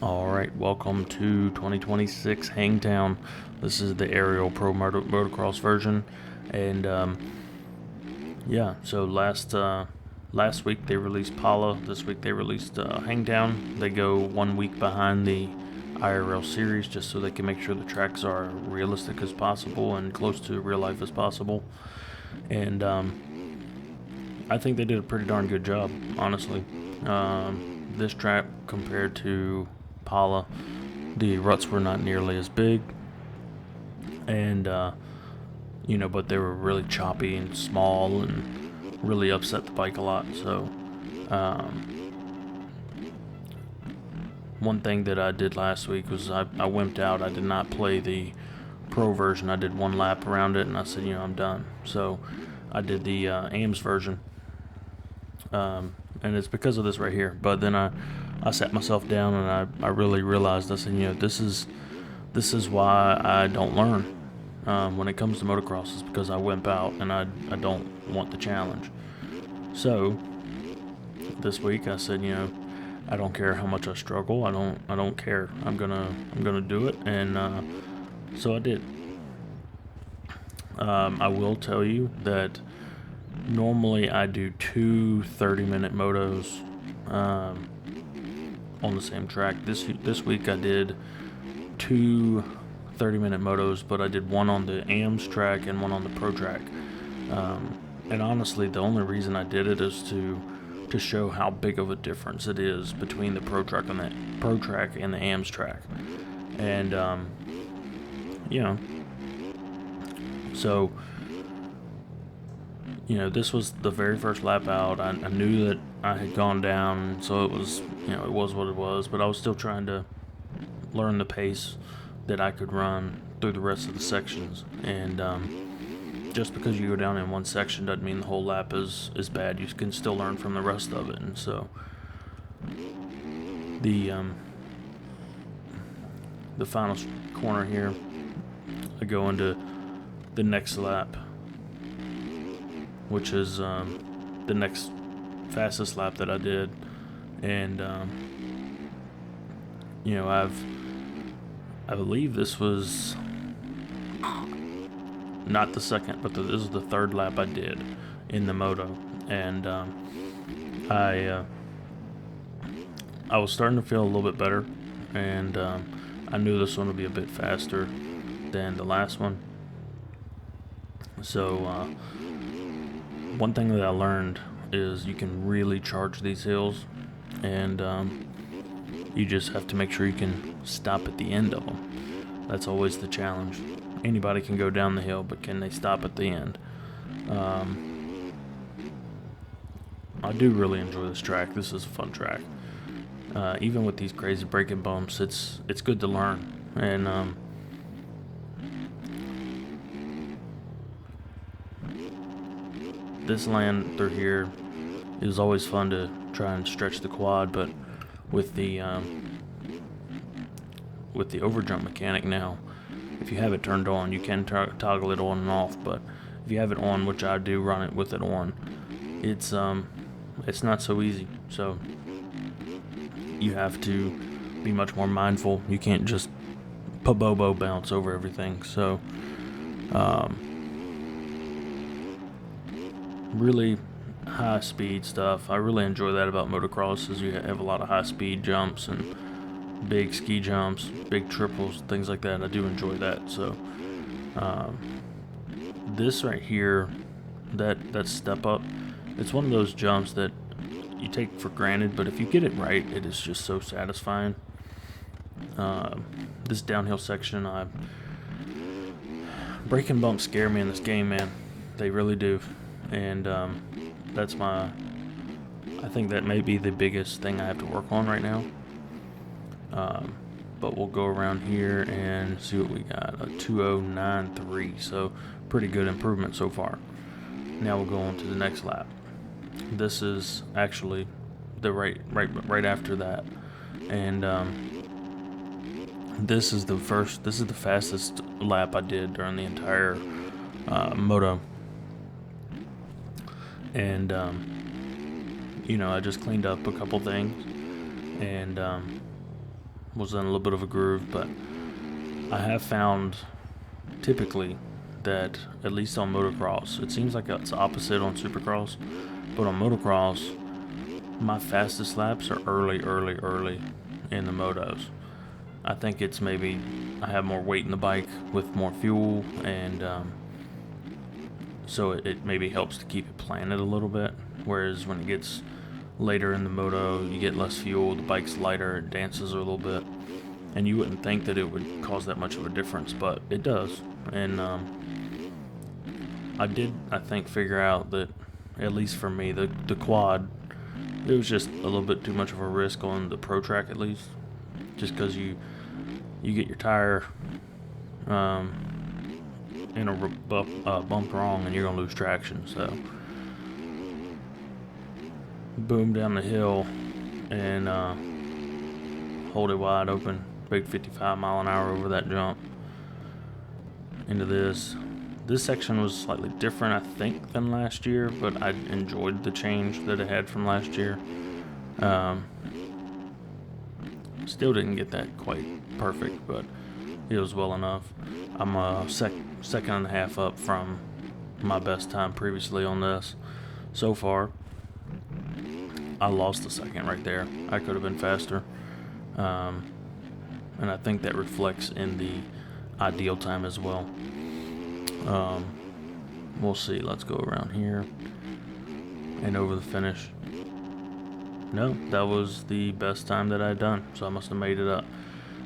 Alright, welcome to 2026 Hangtown. This is the aerial pro motocross version. And yeah, so last week they released Pala. This week they released Hangtown. They go 1 week behind the IRL series just so they can make sure the tracks are realistic as possible and close to real life as possible. And I think they did a pretty darn good job, honestly. This track compared to Pala, the ruts were not nearly as big, and but they were really choppy and small and really upset the bike a lot. So one thing that I did last week was I wimped out. I did not play the pro version. I did one lap around it and I said, I'm done. So I did the AMS version, and it's because of this right here. But then I sat myself down and I really realized, I said, this is why I don't learn when it comes to motocross, is because I wimp out and I don't want the challenge. So this week I said, I don't care how much I struggle. I don't care. I'm gonna do it, and so I did. I will tell you that normally I do two 30-minute motos on the same track. This week I did two 30-minute motos, but I did one on the AMS track and one on the pro track. And honestly, the only reason I did it is to show how big of a difference it is between the pro track and the AMS track. And so this was the very first lap out. I knew that I had gone down, so it was what it was, but I was still trying to learn the pace that I could run through the rest of the sections. And just because you go down in one section doesn't mean the whole lap is bad. You can still learn from the rest of it. And so the final corner here, I go into the next lap, which is the next fastest lap that I did. And I believe this was not the second, but this is the third lap I did in the moto. And I was starting to feel a little bit better, and I knew this one would be a bit faster than the last one. So one thing that I learned is you can really charge these hills, and you just have to make sure you can stop at the end of them. That's always the challenge. Anybody can go down the hill, but can they stop at the end? I do really enjoy this track. This is a fun track. Even with these crazy braking bumps, it's good to learn. And this land through here is always fun to try and stretch the quad, but with the overjump mechanic now, if you have it turned on, you can toggle it on and off. But if you have it on, which I do run it with it on, it's not so easy. So you have to be much more mindful. You can't just pabobo bounce over everything. So really high speed stuff. I really enjoy that about motocross, is you have a lot of high speed jumps and big ski jumps, big triples, things like that. I do enjoy that. So this right here, that step up, it's one of those jumps that you take for granted, but if you get it right, it is just so satisfying. This downhill section, braking bumps scare me in this game, man. They really do. And I think that may be the biggest thing I have to work on right now. But we'll go around here and see what we got. A 2:09.3, so pretty good improvement so far. Now we'll go on to the next lap. This is actually the right after that, and this is the fastest lap I did during the entire moto. And I just cleaned up a couple things, and was in a little bit of a groove, but I have found typically that, at least on motocross, it seems like it's opposite on supercross, but on motocross, my fastest laps are early in the motos. I think it's maybe I have more weight in the bike with more fuel, and so it maybe helps to keep it planted a little bit. Whereas when it gets later in the moto, you get less fuel, the bike's lighter, it dances a little bit, and you wouldn't think that it would cause that much of a difference, but it does. And I think, figure out that, at least for me, the quad, it was just a little bit too much of a risk on the pro track, at least, just because you get your tire in a bump wrong and you're gonna lose traction. So boom down the hill and hold it wide open, big 55 mile an hour over that jump into this. This section was slightly different, I think, than last year, but I enjoyed the change that it had from last year. Still didn't get that quite perfect, but it was well enough. I'm a second and a half up from my best time previously on this. So far, I lost a second right there. I could have been faster. And I think that reflects in the ideal time as well. We'll see. Let's go around here and over the finish. No, that was the best time that I'd done, so I must have made it up.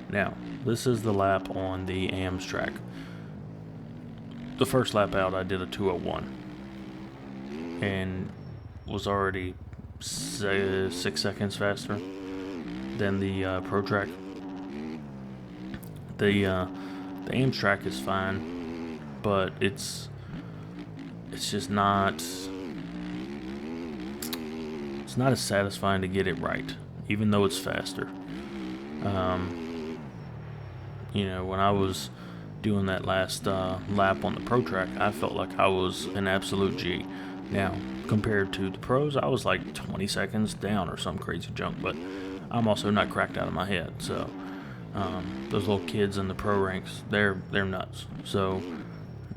Now, this is the lap on the AMS track. The first lap out, I did a 2:01 and was already 6 seconds faster than the pro track. The AMS track is fine, but it's just not. It's not as satisfying to get it right, even though it's faster. When I was doing that last lap on the pro track, I felt like I was an absolute G. Now, compared to the pros, I was like 20 seconds down or some crazy junk, but I'm also not cracked out of my head. So those little kids in the pro ranks, they're nuts. So,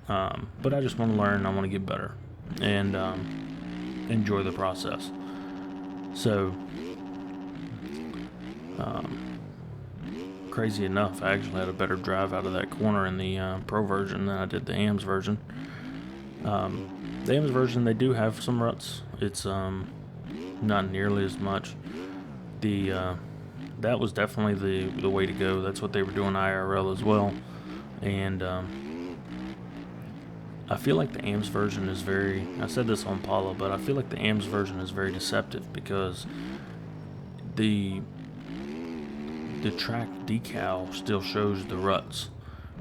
but I just want to learn. I want to get better and enjoy the process. So, crazy enough, I actually had a better drive out of that corner in the pro version than I did the AMS version. The AMS version, they do have some ruts. It's not nearly as much. That was definitely the way to go. That's what they were doing IRL as well. And I feel like the AMS version is I said this on Paula, but I feel like the AMS version is very deceptive because the track decal still shows the ruts,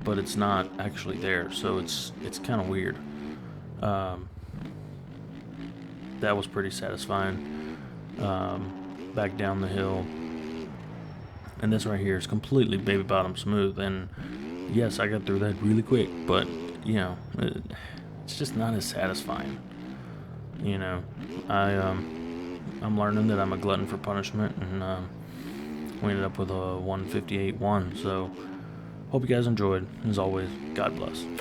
but it's not actually there, so it's kind of weird. That was pretty satisfying. Back down the hill, and this right here is completely baby bottom smooth, and yes, I got through that really quick, but it's just not as satisfying. I'm learning that I'm a glutton for punishment, and we ended up with a 158.1. So hope you guys enjoyed. As always, God bless.